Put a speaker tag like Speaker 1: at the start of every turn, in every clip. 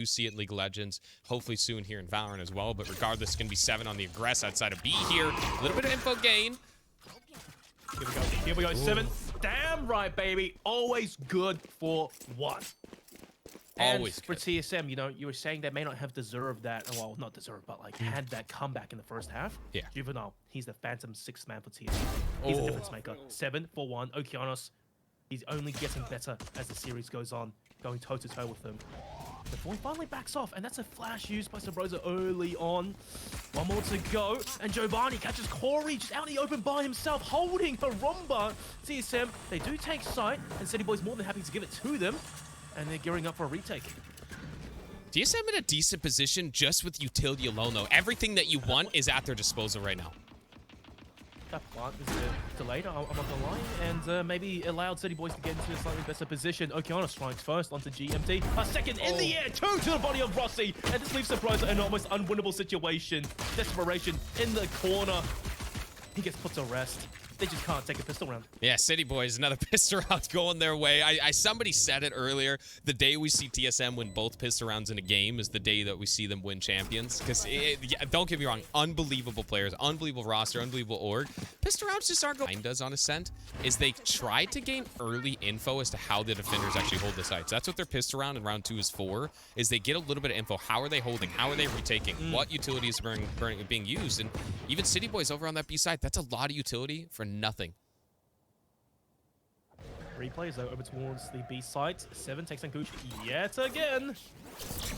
Speaker 1: You see it in League of Legends, hopefully soon here in Valorant as well. But regardless, it's going to be Seven on the aggress outside of B here. A little bit of info gain.
Speaker 2: Here we go. Here we go. Ooh. Seven. Damn right, baby. Always good for one.
Speaker 1: Always
Speaker 2: and for TSM, you know, you were saying they may not have deserved that. Well, not deserved, but like had that comeback in the first half.
Speaker 1: Yeah.
Speaker 2: Juvenile, he's the phantom sixth man for TSM. He's a difference maker. 7 for 1. Okeanos, he's only getting better as the series goes on, going toe to toe with him. Before he finally backs off, and that's a flash used by Subroza early on. One more to go, and Giovanni catches Corey just out in the open by himself, holding Harumba. TSM, they do take sight, and City Boy's more than happy to give it to them, and they're gearing up for a retake.
Speaker 1: TSM in a decent position just with utility alone, though. Everything that you want is at their disposal right now.
Speaker 2: That plant is delayed, I'm not gonna lie, and maybe allowed City Boys to get into a slightly better position. Okeanos strikes first onto GMT. A second in the air, 2 to the body of Rossy, and this leaves Subroza in an almost unwinnable situation. Desperation in the corner. He gets put to rest. They just can't take a pistol round.
Speaker 1: Yeah, City Boys, another pistol round going their way. Somebody said it earlier. The day we see TSM win both pistol rounds in a game is the day that we see them win champions. Because, don't get me wrong, unbelievable players, unbelievable roster, unbelievable org. Pistol rounds just aren't going. Does on Ascent is they try to gain early info as to how the defenders actually hold the sites. That's what their pistol round in round 2 is for. Is they get a little bit of info. How are they holding? How are they retaking? What utilities are being used? And even City Boys over on that B side, that's a lot of utility for nothing.
Speaker 2: Replays though over towards the B site. 7 takes on Gucci yet again.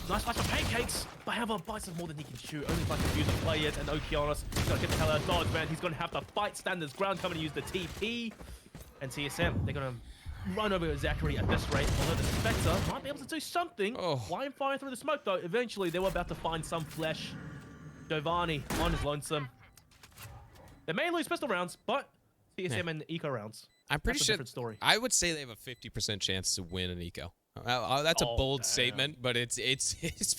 Speaker 2: Nice flash of Pancakes, but however, bites of more than he can shoot. Only if I can use and play it, and Okeanos, he's got to get the hell out of dodge, man. He's going to have to fight standards ground, coming to use the TP. And TSM, they're going to run over Zachary at this rate, although the Spectre might be able to do something. Line fire through the smoke though. Eventually, they were about to find some flesh. Giovanni on his lonesome. They may lose pistol rounds, but TSM and eco rounds.
Speaker 1: I'm pretty sure.
Speaker 2: Story.
Speaker 1: I would say they have a 50% chance to win an eco. That's a bold statement, but it's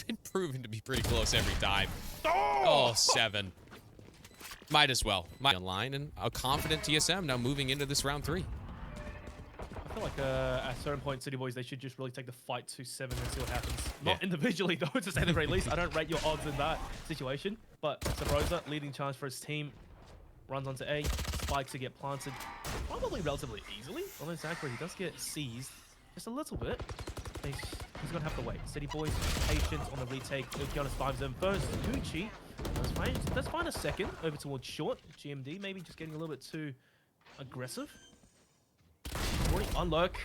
Speaker 1: been proven to be pretty close every time. Oh, 7. Might as well. Online and a confident TSM now moving into this round 3.
Speaker 2: I feel like at a certain point, City Boys, they should just really take the fight to 7 and see what happens. Not individually, though, to say the very least. I don't rate your odds in that situation. But Subroza, leading chance for his team, runs onto A. Spikes to get planted probably relatively easily. Although Zachary, he does get seized just a little bit. He's going to have to wait. City Boys, patient on the retake. Okeanos finds them first. Gucci, let's find a second over towards short. GMD maybe just getting a little bit too aggressive. Already unlock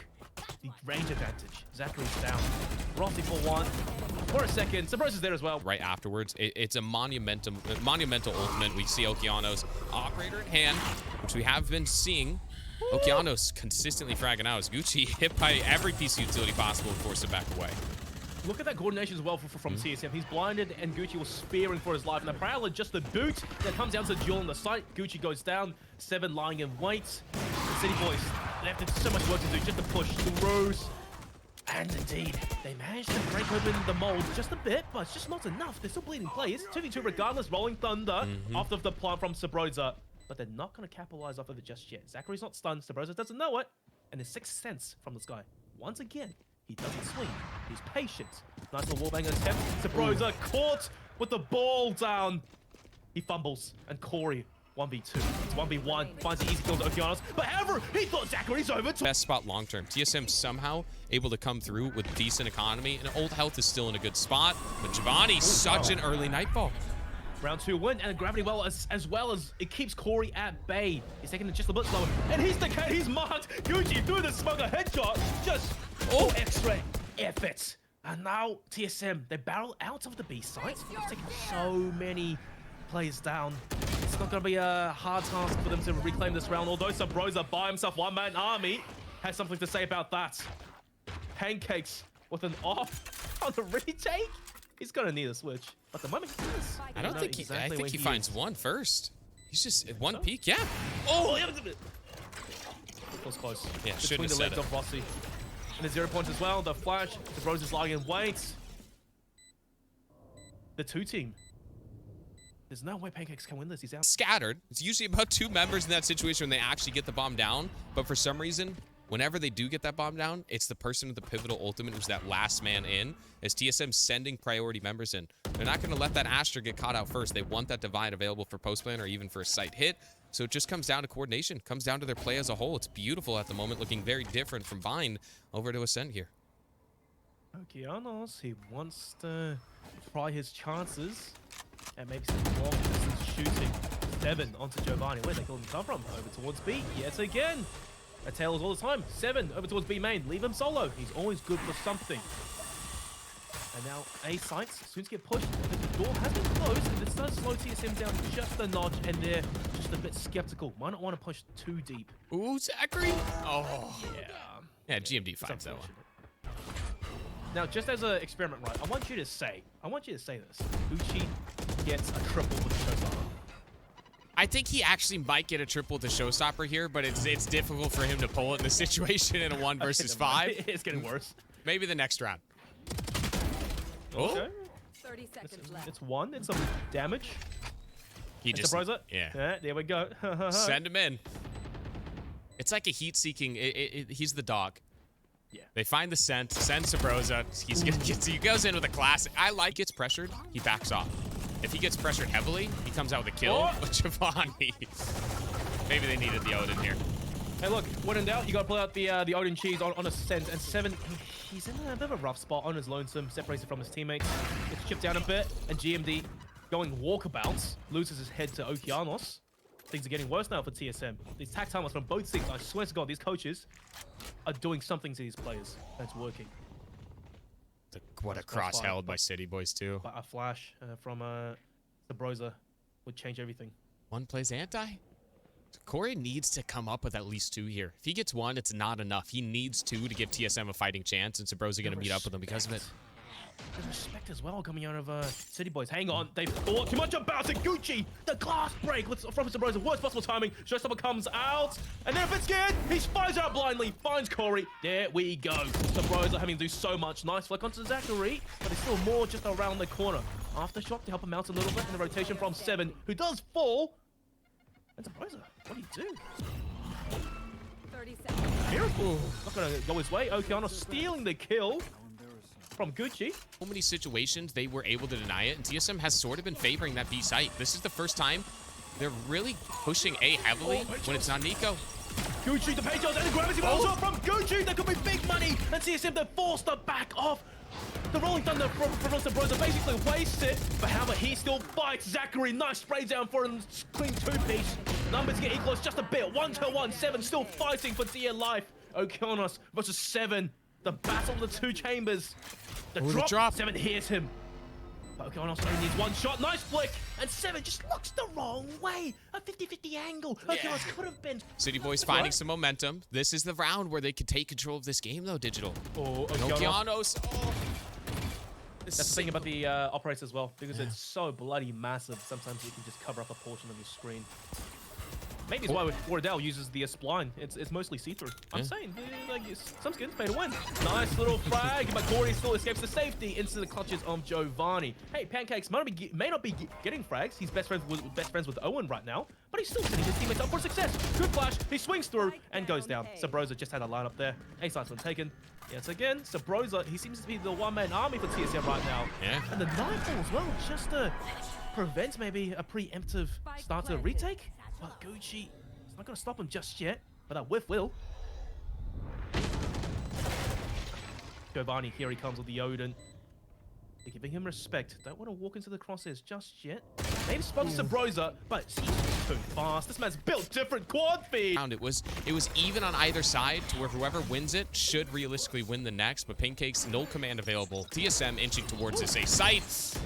Speaker 2: the range advantage. Zachary's down. Rossy for 1. For a second. Subroza's there as well.
Speaker 1: Right afterwards, it's a monumental ultimate. We see Okeanos operator at hand, which we have been seeing. Okeanos consistently fragging out as Gucci hit by every piece of utility possible and forced to back away.
Speaker 2: Look at that coordination as well from TSM. He's blinded and Gucci was spearing for his life. And the Prowler just the boot that comes down to the duel on the site. Gucci goes down. 7 lying in wait. The City Boys, they have so much work to do just to push through. And indeed, they managed to break open the mold just a bit, but it's just not enough. They're still bleeding players. 2v2 regardless, rolling thunder off of the plant from Subroza. But they're not going to capitalize off of it just yet. Zachary's not stunned. Subroza doesn't know it. And there's 6th sense from this guy. Once again, he doesn't swing. He's patient. Nice little wallbang attempt. Subroza caught with the ball down. He fumbles. And Corey, 1v2. It's 1v1. Finds the easy kill to Okeanos. But however, he thought Zachary's over.
Speaker 1: Best spot long term. TSM somehow able to come through with decent economy. And old health is still in a good spot. But Giovanni, such an early nightfall.
Speaker 2: Round 2 win, and gravity well as well as it keeps Corey at bay. He's taking it just a bit slower, and he's marked. Gucci through the smoke, a headshot, just extra effort. And now TSM, they barrel out of the B site. They've taken so many players down. It's not going to be a hard task for them to reclaim this round, although Subroza by himself, one-man army, has something to say about that. Pancakes with an off on the retake. He's gonna need a switch. But the moment he does,
Speaker 1: I don't think I think he finds one first. He's just one peek, yeah.
Speaker 2: It was close.
Speaker 1: Yeah, shouldn't have said it.
Speaker 2: Of Rossy. And the 0 points as well. The flash. The Rose is lying in wait. The 2 team. There's no way Pancakes can win this. He's out.
Speaker 1: Scattered. It's usually about 2 members in that situation when they actually get the bomb down. But for some reason, whenever they do get that bomb down, it's the person with the pivotal ultimate who's that last man in, as TSM sending priority members in. They're not going to let that Astra get caught out first. They want that Divine available for post-plan or even for a site hit. So it just comes down to coordination, comes down to their play as a whole. It's beautiful at the moment, looking very different from Bind over to Ascent here.
Speaker 2: Okeanos, he wants to try his chances and maybe some long distance shooting. Seven onto Giovanni. Where's that killing come from? Over towards B yet again. A tails all the time. Seven over towards B main. Leave him solo. He's always good for something. And now A sites soon to get pushed. The door has been closed, and this does slow TSM down just a notch, and they're just a bit skeptical. Might not want to push too deep.
Speaker 1: Ooh, Zachary. Oh.
Speaker 2: Yeah.
Speaker 1: Yeah, GMD finds that one.
Speaker 2: Now, just as an experiment, right, I want you to say this. Uchi gets a triple with the showstopper.
Speaker 1: I think he actually might get a triple with the showstopper here, but it's difficult for him to pull it in the situation in a 1 versus 5.
Speaker 2: It's getting worse.
Speaker 1: Maybe the next round.
Speaker 2: Okay.
Speaker 3: 30 seconds left.
Speaker 2: It's one. It's some damage.
Speaker 1: He just,
Speaker 2: Subroza.
Speaker 1: yeah.
Speaker 2: There we go.
Speaker 1: Send him in. It's like a heat-seeking. He's the dog.
Speaker 2: Yeah.
Speaker 1: They find the scent. Send Subroza. He's gonna get. He goes in with a classic. Gets pressured. He backs off. If he gets pressured heavily, he comes out with a kill. With Giovanni. Maybe they needed the Odin here.
Speaker 2: Hey, look. When in doubt, you got to pull out the Odin cheese on a Sense. And Seven, he's in a bit of a rough spot on his lonesome, separated from his teammates. Gets chipped down a bit, and GMD going walkabouts, loses his head to Okeanos. Things are getting worse now for TSM. These tack timers from both teams, I swear to God, these coaches are doing something to these players. And it's working.
Speaker 1: What a cross held by City Boys too.
Speaker 2: But a flash from Subroza would change everything.
Speaker 1: One plays anti. Corey needs to come up with at least 2 here. If he gets 1, it's not enough. He needs 2 to give TSM a fighting chance, and Subroza going to meet up with him because of it.
Speaker 2: There's respect as well coming out of City Boys. Hang on, they've thought too much about it. Gucci, the glass break from Subroza. Worst possible timing. Showstopper comes out, and then a bit scared. He fires out blindly, finds Corey. There we go. Subroza having to do so much. Nice flick onto Zachary, but there's still more just around the corner. Aftershock to help him out a little bit in the rotation from Seven, who does fall. And Subroza, what do you do?
Speaker 3: 30 seconds.
Speaker 2: Miracle. Not going to go his way. Okeanos stealing the kill from Gucci.
Speaker 1: So many situations they were able to deny it, and TSM has sort of been favoring that B site. This is the first time they're really pushing A heavily when it's not Nico.
Speaker 2: Gucci, the page and the gravity also from Gucci. That could be big money. And TSM, they're forced to back off. The Rolling Thunder from Subroza basically wastes it, but however, he still fights. Zachary, nice spray down for a clean 2-piece. Numbers get equal, it's just a bit. 1-1, Seven still fighting for dear life. Okeanos versus Seven. The battle of the 2 chambers. The drop. Seven hears him. But Okeanos only needs 1 shot. Nice flick. And Seven just looks the wrong way. A 50-50 angle. Okeanos could have been.
Speaker 1: City Boys finding some momentum. This is the round where they could take control of this game, though, Digital.
Speaker 2: Oh,
Speaker 1: Okeanos. Oh.
Speaker 2: That's the thing about the operators as well, because it's so bloody massive. Sometimes you can just cover up a portion of your screen. Maybe it's why Wardell uses the spline. It's mostly see-through. I'm saying, like, some skins pay to win. Nice little frag, but Corey still escapes to safety into the clutches of Giovanni. Hey, Pancakes may not be getting frags. He's best friends with Owen right now, but he's still setting his teammates up for success. Good flash. He swings through and goes down. Subroza just had a line up there. A-site's been taken. Yes, again, Subroza, he seems to be the one-man army for TSM right now.
Speaker 1: Yeah.
Speaker 2: And the nightfall as well, just to prevent maybe a preemptive start to the retake. Well, Gucci, it's not going to stop him just yet, but that whiff will. Giovanni, here he comes with the Odin. They're giving him respect. Don't want to walk into the crosshairs just yet. Maybe spotted Subroza, but he's too fast. This man's built different quad feed.
Speaker 1: It was even on either side to where whoever wins it should realistically win the next, but Pancake's no command available. TSM inching towards this A site.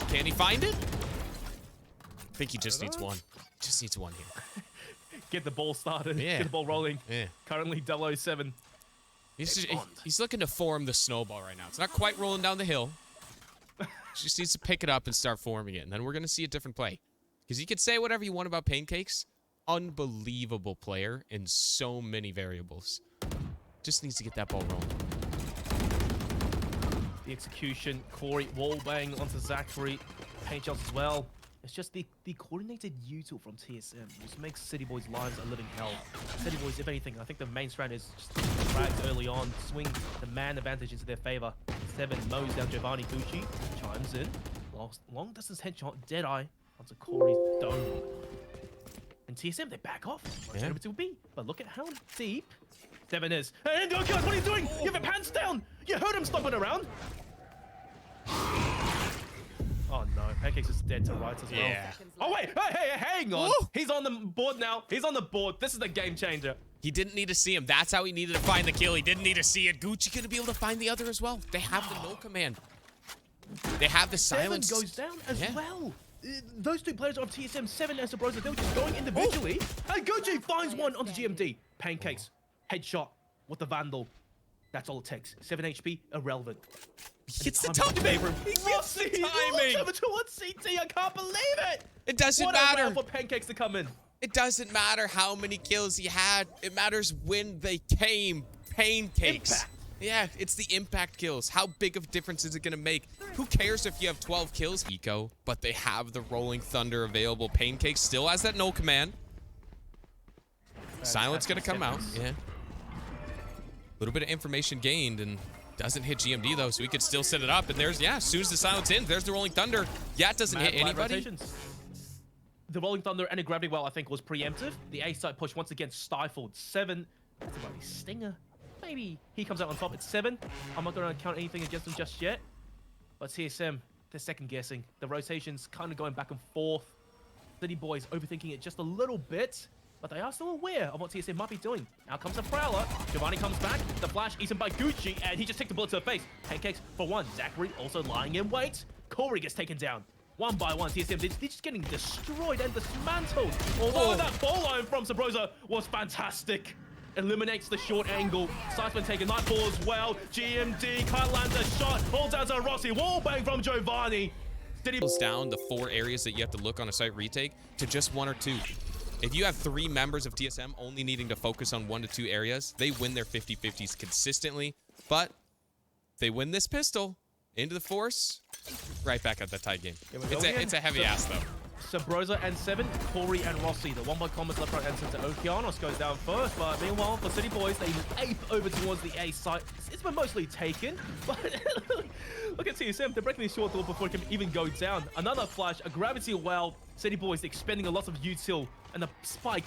Speaker 1: Can he find it? I think he just needs 1. Just needs 1 here.
Speaker 2: Get the ball started.
Speaker 1: Yeah.
Speaker 2: Get the ball rolling.
Speaker 1: Yeah.
Speaker 2: Currently 007.
Speaker 1: He's looking to form the snowball right now. It's not quite rolling down the hill. Just needs to pick it up and start forming it. And then we're going to see a different play. Because you can say whatever you want about Pancakes. Unbelievable player in so many variables. Just needs to get that ball rolling.
Speaker 2: The execution. Corey wallbang onto Zachary. Paint shots as well. It's just the coordinated util from TSM, which makes City Boys' lives a living hell. City Boys, if anything, I think the main strat is just dragged early on, swing the man advantage into their favor. Seven mows down Giovanni. Gucci chimes in. Long distance headshot, Deadeye onto Corey's dome. And TSM, they back off.
Speaker 1: Yeah.
Speaker 2: Over to B. But look at how deep Seven is. And guys, what are you doing? You have your pants down. You heard him stomping around. Oh no, Pancake's is dead to rights as well.
Speaker 1: Yeah.
Speaker 2: Oh wait, hey, hang on.
Speaker 1: Ooh.
Speaker 2: He's on the board now. He's on the board. This is the game changer.
Speaker 1: He didn't need to see him. That's how he needed to find the kill. He didn't need to see it. Gucci gonna be able to find the other as well. They have the no command. They have the silence.
Speaker 2: Seven goes down as
Speaker 1: Yeah.
Speaker 2: well. Those two players of TSM Seven and Subroza, they were just going individually. And Gucci finds one onto GMD. Pancakes, headshot with the Vandal. That's all it takes. 7 HP, irrelevant.
Speaker 1: It's the timing. He gets the timing.
Speaker 2: Over towards CT. I can't believe it.
Speaker 1: It doesn't
Speaker 2: What
Speaker 1: matter.
Speaker 2: a round for Pancakes to come in.
Speaker 1: It doesn't matter how many kills he had. It matters when they came. Pancakes.
Speaker 2: Impact.
Speaker 1: Yeah, it's the impact kills. How big of a difference is it going to make? Who cares if you have 12 kills? Hiko, but they have the Rolling Thunder available. Pancake still has that no command. Silence going to come out. Yeah. A little bit of information gained and doesn't hit GMD though, so he could still set it up. And there's, yeah, as soon as the silence ends, there's the Rolling Thunder. Yeah, it doesn't hit anybody.
Speaker 2: Rotations. The Rolling Thunder and the Gravity Well, I think, was preemptive. The A-site push once again stifled. Seven. That's a bloody stinger. Maybe he comes out on top at 7. I'm not going to count anything against him just yet. But TSM, they're second guessing. The rotations kind of going back and forth. City Boys overthinking it just a little bit. But they are still aware of what TSM might be doing. Now comes the Prowler. Giovanni comes back. The flash eaten by Gucci, and he just takes the bullet to the face. Pancakes for one. Zachary also lying in wait. Corey gets taken down. One by one, TSM, they're just getting destroyed and dismantled. Although that ball line from Subroza was fantastic. Eliminates the short angle. Site's taken nightfall as well. GMD can't land a shot. All down to Rossy. Wall bang from Giovanni. Did he
Speaker 1: Down the 4 areas that you have to look on a site retake to just 1 or 2. If you have 3 members of TSM only needing to focus on 1 to 2 areas, they win their 50-50s consistently. But they win this pistol into the force, right back at that tie game. It's a heavy ass though.
Speaker 2: Subroza and Seven, Corey and Rossy. The one by comments left, right, and center. Okeanos goes down first, but meanwhile, for City Boys, they ape over towards the A site. It's been mostly taken, but look at TSM. They're breaking the short door before it can even go down. Another flash, a gravity well. City Boys expending a lot of util, and the spike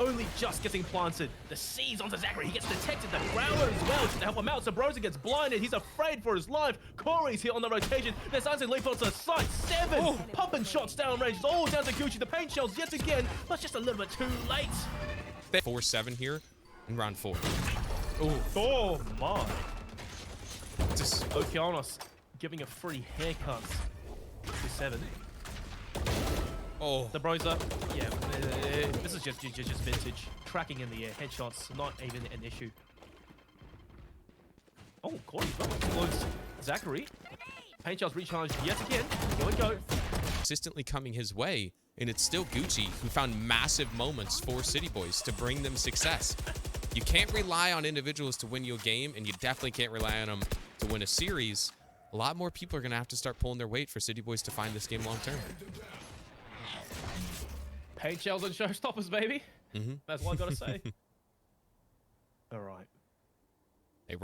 Speaker 2: only just getting planted. The C's onto Zachary. He gets detected. The Growler as well, just to help him out. Subroza gets blinded. He's afraid for his life. Corey's here on the rotation. They're starting to leap onto the site. Seven pumping shots downrange. It's all down to Gucci. The paint shells yet again, but just a little bit too late.
Speaker 1: 4-7 here in round 4.
Speaker 2: Oh my.
Speaker 1: Just
Speaker 2: Okeanos giving a free haircut to Seven.
Speaker 1: oh.
Speaker 2: The Broza, yeah, this is just vintage. Tracking in the air, headshots, not even an issue. Oh, Corey explodes Zachary. Paint shells recharged yet again. Here we go.
Speaker 1: Consistently coming his way, and it's still Gucci who found massive moments for City Boys to bring them success. You can't rely on individuals to win you a game, and you definitely can't rely on them to win a series. A lot more people are going to have to start pulling their weight for City Boys to find this game long term.
Speaker 2: Paint shells and showstoppers, baby. That's what I gotta say. All right.
Speaker 1: Hey,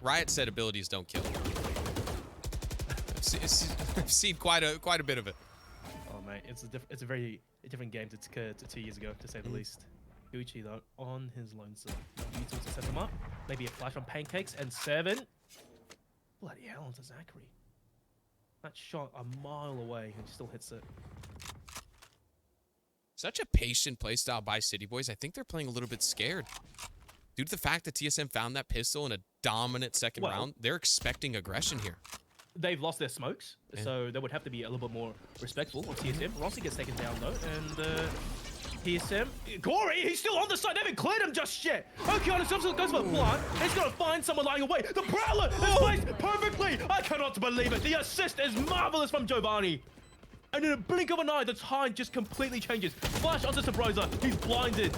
Speaker 1: Riot said abilities don't kill. I've seen quite a bit of it.
Speaker 2: Oh mate, it's a very different game to 2 years ago, to say the least. Gucci though on his lonesome. Util to set him up. Maybe a flash on Pancakes and Seven. Bloody hell onto Zachary. That shot a mile away and still hits it.
Speaker 1: Such a patient playstyle by City Boys. I think they're playing a little bit scared. Due to the fact that TSM found that pistol in a dominant second round, they're expecting aggression here.
Speaker 2: They've lost their smokes, so they would have to be a little bit more respectful of TSM. Rossy gets taken down though, and TSM... Corey, he's still on the side. They haven't cleared him just yet. Okeanos goes for a plant. He's got to find someone lying away. The Prowler is placed perfectly. I cannot believe it. The assist is marvelous from Giovanni. And in a blink of an eye, the tide just completely changes. Flash onto Subroza. He's blinded.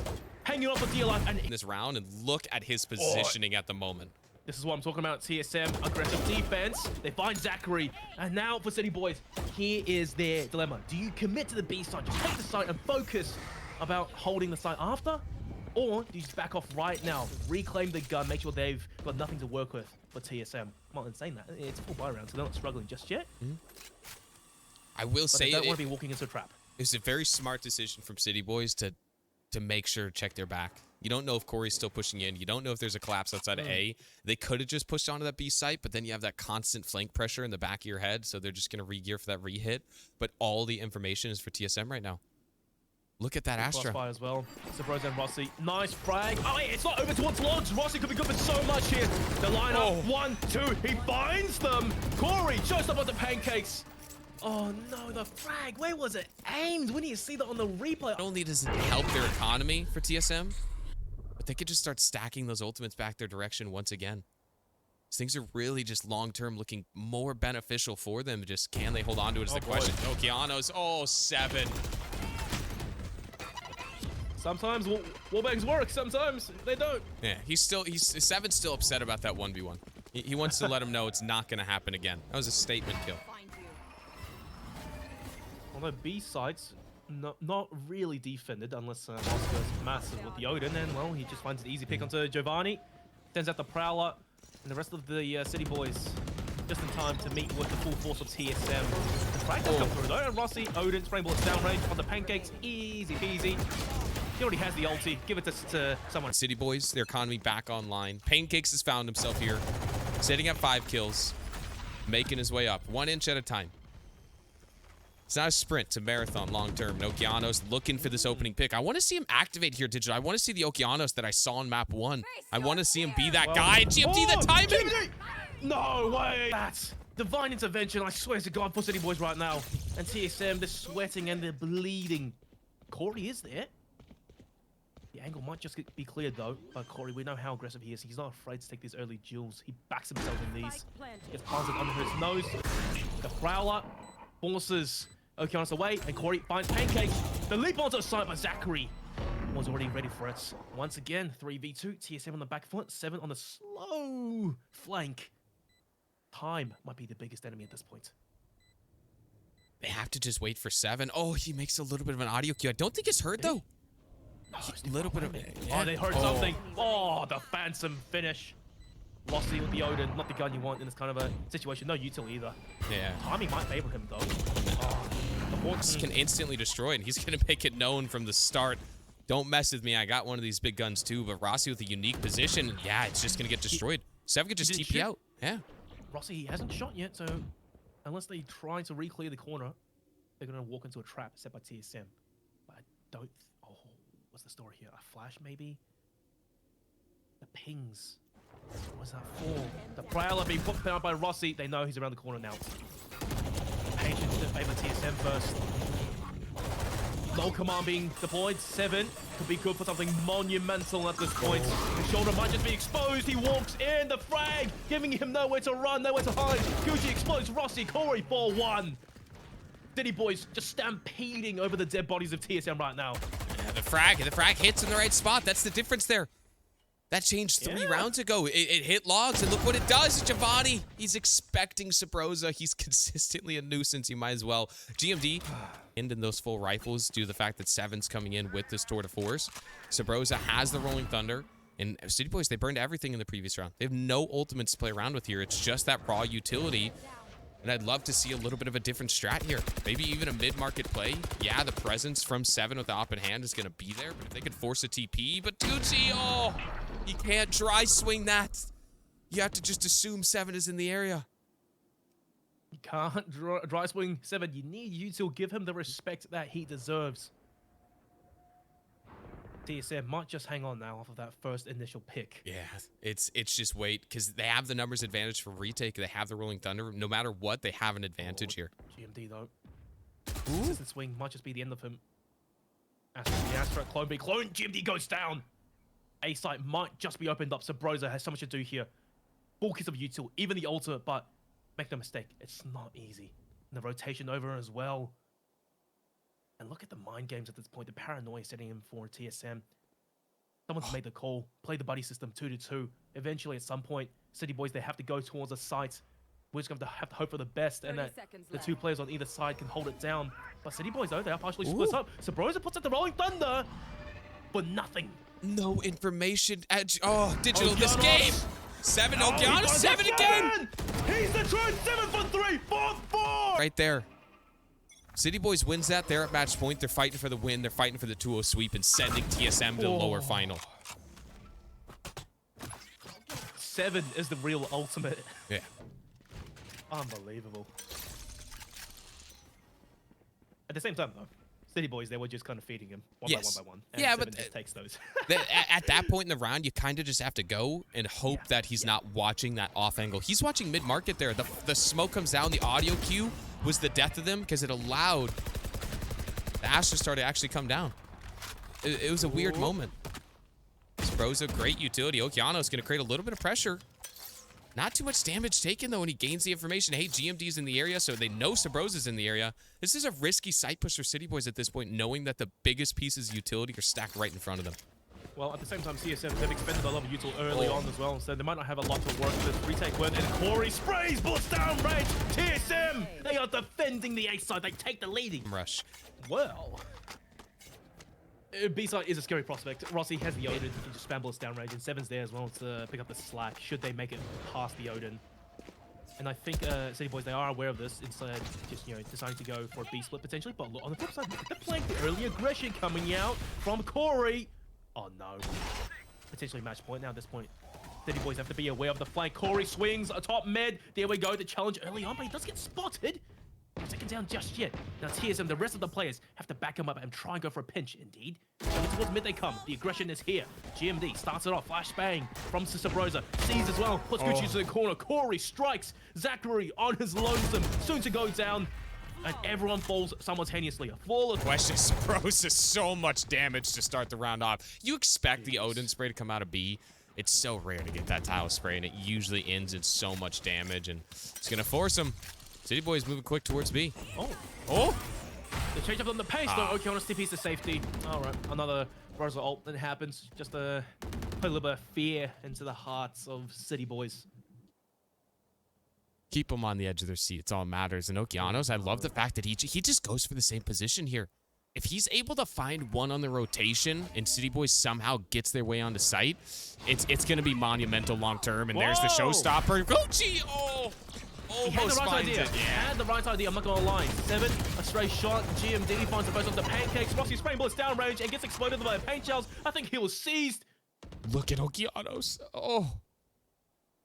Speaker 2: Hanging off with DLF. And
Speaker 1: In this round, and look at his positioning at the moment.
Speaker 2: This is what I'm talking about. TSM, aggressive defense. They find Zachary. And now for City Boys, here is their dilemma. Do you commit to the B side, just take the site and focus about holding the site after? Or do you just back off right now, reclaim the gun, make sure they've got nothing to work with for TSM? Well, in saying that, it's a full buy round, so they're not struggling just yet.
Speaker 1: I will
Speaker 2: But
Speaker 1: say
Speaker 2: they don't want to be walking into a trap.
Speaker 1: It's a very smart decision from City Boys to make sure to check their back. You don't know if Corey's still pushing in. You don't know if there's a collapse outside of A. They could have just pushed onto that B site, but then you have that constant flank pressure in the back of your head, so they're just going to re-gear for that re-hit. But all the information is for TSM right now. Look at that Astra.
Speaker 2: Crossfire as well. Subroza and Rossy. Nice frag. Oh, wait, it's not over towards Logs. Rossy could be good for so much here. The lineup, 1, 2. He finds them. Corey shows up on the pancakes. Oh, no, the frag. Where was it aimed? We need to see that on the replay.
Speaker 1: Not only does it help their economy for TSM, but they could just start stacking those ultimates back their direction once again. Things are really just long-term looking more beneficial for them. Just can they hold on to it is the question. Okeanos, 7.
Speaker 2: Sometimes wallbangs work, sometimes they don't.
Speaker 1: Yeah, Seven's still upset about that 1v1. He wants to let him know it's not going to happen again. That was a statement kill.
Speaker 3: Find you.
Speaker 2: Although B sites, not really defended unless Oscar's massive with the Odin, and well, he just finds an easy pick onto Giovanni. Sends out the Prowler, and the rest of the City Boys just in time to meet with the full force of TSM. The frag does come through though, and Rossy, Odin, spraying bullets downrange on the pancakes, easy peasy. He already has the ulti. Give it to someone.
Speaker 1: City Boys, their economy back online. Pancakes has found himself here, sitting at 5 kills, making his way up 1 inch at a time. It's not a sprint, it's a marathon long term. Okeanos looking for this opening pick. I want to see him activate here, Digital. I want to see the Okeanos that I saw on map 1. I want to see him be that guy. GMT, the timing!
Speaker 2: GMT! No way! That's divine intervention, I swear to God, for City Boys right now. And TSM, they're sweating and they're bleeding. Corey is there. The angle might just be cleared though. But Corey, we know how aggressive he is. He's not afraid to take these early duels. He backs himself in these. Gets planted under his nose. The Prowler forces Okeanos away, and Corey finds Pancake. The leap onto the side by Zachary was already ready for it. Once again, 3v2. TSM on the back foot, 7 on the slow flank. Time might be the biggest enemy at this point.
Speaker 1: They have to just wait for 7. Oh, he makes a little bit of an audio cue. I don't think it's heard though. A little bit of it.
Speaker 2: Oh, they heard something. Oh, the phantom finish. Rossy with the Odin, not the gun you want in this kind of a situation. No util either.
Speaker 1: Yeah.
Speaker 2: Timing might favor him though. Oh, the
Speaker 1: This can instantly destroy it, and he's going to make it known from the start. Don't mess with me. I got one of these big guns too, but Rossy with a unique position, and yeah, it's just going to get destroyed. Seven could just TP out. Yeah.
Speaker 2: Rossy, he hasn't shot yet, so unless they try to re-clear the corner, they're going to walk into a trap set by TSM. But I don't... Oh, what's the story here? A flash, maybe? The pings. What's that for? The Prowler being put down by Rossy. They know he's around the corner now. Patience to favor TSM first. Low command being deployed. 7 could be good for something monumental at this point. His shoulder might just be exposed. He walks in the frag, giving him nowhere to run, nowhere to hide. Gucci explodes Rossy. Corey 4-1. City Boys just stampeding over the dead bodies of TSM right now.
Speaker 1: Yeah, the frag hits in the right spot. That's the difference there. That changed 3 rounds ago. It hit logs, and look what it does. Giovanni, he's expecting Subroza. He's consistently a nuisance. You might as well. GMD ending those full rifles due to the fact that 7's coming in with this tour de force. Subroza has the Rolling Thunder. And City Boys, they burned everything in the previous round. They have no ultimates to play around with here. It's just that raw utility. And I'd love to see a little bit of a different strat here. Maybe even a mid-market play. Yeah, the presence from 7 with the op in hand is going to be there. But if they could force a TP. But Gucci, oh, you can't dry swing that. You have to just assume 7 is in the area.
Speaker 2: You can't dry swing 7. You need you to give him the respect that he deserves. TSM might just hang on now off of that first initial pick.
Speaker 1: Yeah, it's just wait, because they have the numbers advantage for retake. They have the Rolling Thunder. No matter what, they have an advantage here.
Speaker 2: GMD though. Consistent swing might just be the end of him. Astra, clone B, clone. GMD goes down. A site might just be opened up. Subroza has so much to do here. Full kiss of util, even the ultimate, but make no mistake, it's not easy. And the rotation over as well. And look at the mind games at this point. The paranoia setting in for TSM. Someone's made the call. Play the buddy system 2-2. Eventually, at some point, City Boys, they have to go towards a site. We're just going to have to hope for the best, and
Speaker 3: 30
Speaker 2: that
Speaker 3: seconds
Speaker 2: the
Speaker 3: left.
Speaker 2: two players on either side can hold it down. But City Boys, though, they are partially split up. Subroza puts out the Rolling Thunder, but nothing.
Speaker 1: No information. Oh, digital this
Speaker 2: Okeanos.
Speaker 1: game. Seven,
Speaker 2: Oh, he
Speaker 1: Okeanos,
Speaker 2: got
Speaker 1: seven
Speaker 2: the
Speaker 1: again.
Speaker 2: He's the truth. 7 for 3, 4-4.
Speaker 1: Right there. City Boys wins that. They're at match point. They're fighting for the win. They're fighting for the 2-0 sweep and sending TSM to the lower final.
Speaker 2: 7 is the real ultimate.
Speaker 1: Yeah.
Speaker 2: Unbelievable. At the same time, though, City Boys, they were just kind of feeding him one
Speaker 1: Yes.
Speaker 2: by one. And
Speaker 1: Yeah,
Speaker 2: Seven
Speaker 1: but
Speaker 2: just takes those.
Speaker 1: At that point in the round, you kind of just have to go and hope that he's not watching that off angle. He's watching mid-market there. The smoke comes down. The audio cue was the death of them because it allowed the Astra Star to actually come down. It was a weird moment. Subroza, great utility. Okeanos going to create a little bit of pressure. Not too much damage taken, though, when he gains the information. Hey, GMD's in the area, so they know Subroza's in the area. This is a risky site push for City Boys at this point, knowing that the biggest pieces of utility are stacked right in front of them.
Speaker 2: Well, at the same time, TSM, they've expended a lot of util early on as well, so they might not have a lot to work with. Retake win, and Corey sprays, bullets down range. TSM, they are defending the A side. They take the leading.
Speaker 1: Rush.
Speaker 2: Well, B-site is a scary prospect. Rossy has the Odin. He can just spam bullets down range, and Seven's there as well to pick up the slack should they make it past the Odin. And I think City Boys, they are aware of this. It's just, deciding to go for a B split potentially. But look, on the flip side, they're playing the early aggression coming out from Corey. Oh no. Potentially match point now at this point. City Boys have to be aware of the flank. Corey swings atop mid. There we go. The challenge early on, but he does get spotted. Second down just yet. Now TSM, the rest of the players have to back him up and try and go for a pinch, indeed. And towards mid they come. The aggression is here. GMD starts it off. Flash bang from Subroza. Sees as well. Puts Gucci to the corner. Corey strikes. Zachary on his lonesome. Soon to go down. And everyone falls simultaneously. A flawless.
Speaker 1: Question, Subroza, so much damage to start the round off. You expect the Odin spray to come out of B. It's so rare to get that tile spray, and it usually ends in so much damage, and it's going to force him. City Boys moving quick towards B. Oh!
Speaker 2: They change up on the pace, though. Okay, on a TP's to safety. All right, another Rosa ult that happens. Just to put a little bit of fear into the hearts of City Boys.
Speaker 1: Keep them on the edge of their seat. It's all that matters. And Okeanos, I love the fact that he just goes for the same position here. If he's able to find one on the rotation and City Boys somehow gets their way onto site, it's going to be monumental long term. And there's the showstopper. Gucci! Oh!
Speaker 2: He had the right idea. He had the right idea. I'm not gonna lie. 7, a stray shot. GMD finds the first of the Pancakes. Rossy spraying bullets down range and gets exploded by paint shells. I think he was seized.
Speaker 1: Look at Okeanos. Oh.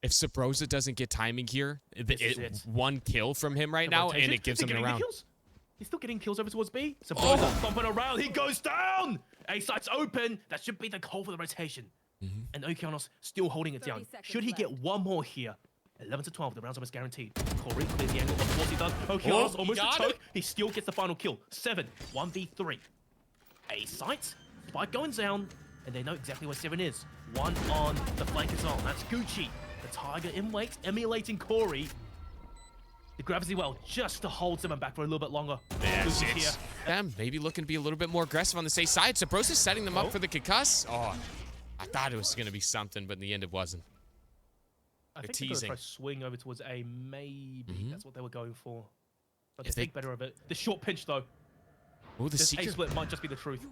Speaker 1: If Subroza doesn't get timing here, one kill from him right now, and it gives him a round.
Speaker 2: He's still getting kills over towards B. Subroza bumping around. He goes down. A site's open. That should be the call for the rotation. And Okeanos still holding it down. Should he get one more here? 11 to 12, the round's almost guaranteed. Corey clears the angle, of course he does. Okeanos almost a choke. He still gets the final kill. 7, 1v3. A site, spike going down, and they know exactly where 7 is. One on the flank as well. That's Gucci. The Tiger in wait, emulating Corey. The gravity well just to hold 7 back for a little bit longer.
Speaker 1: Yeah, them maybe looking to be a little bit more aggressive on the safe side. Subroza's setting them up for the concuss. Oh, I thought it was going to be something, but in the end it wasn't.
Speaker 2: I think they're going to try to swing over towards A, maybe. That's what they were going for. But they think better of it. The short pinch, though.
Speaker 1: Oh, the secret.
Speaker 2: A split might just be the truth.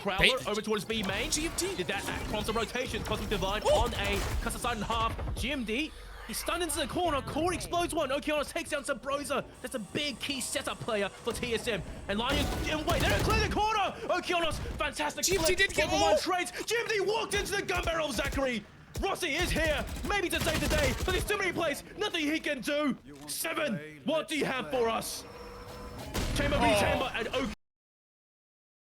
Speaker 2: Prowler over towards B main.
Speaker 1: GMD.
Speaker 2: Did that prompts a rotation. Cosmic Divide on A. Cuts aside in half. GMD. He's stunned into the corner. Corey explodes one. Okeanos takes down Subroza. That's a big key setup player for TSM. And Lion in wait. They're clear the corner. Okeanos, fantastic.
Speaker 1: GMD did get
Speaker 2: one trades. GMD walked into the gun barrel of Zachary. Rossy is here, maybe to save the day, but there's too many plays, nothing he can do. 7, what do you have for us? Chamber v Chamber, and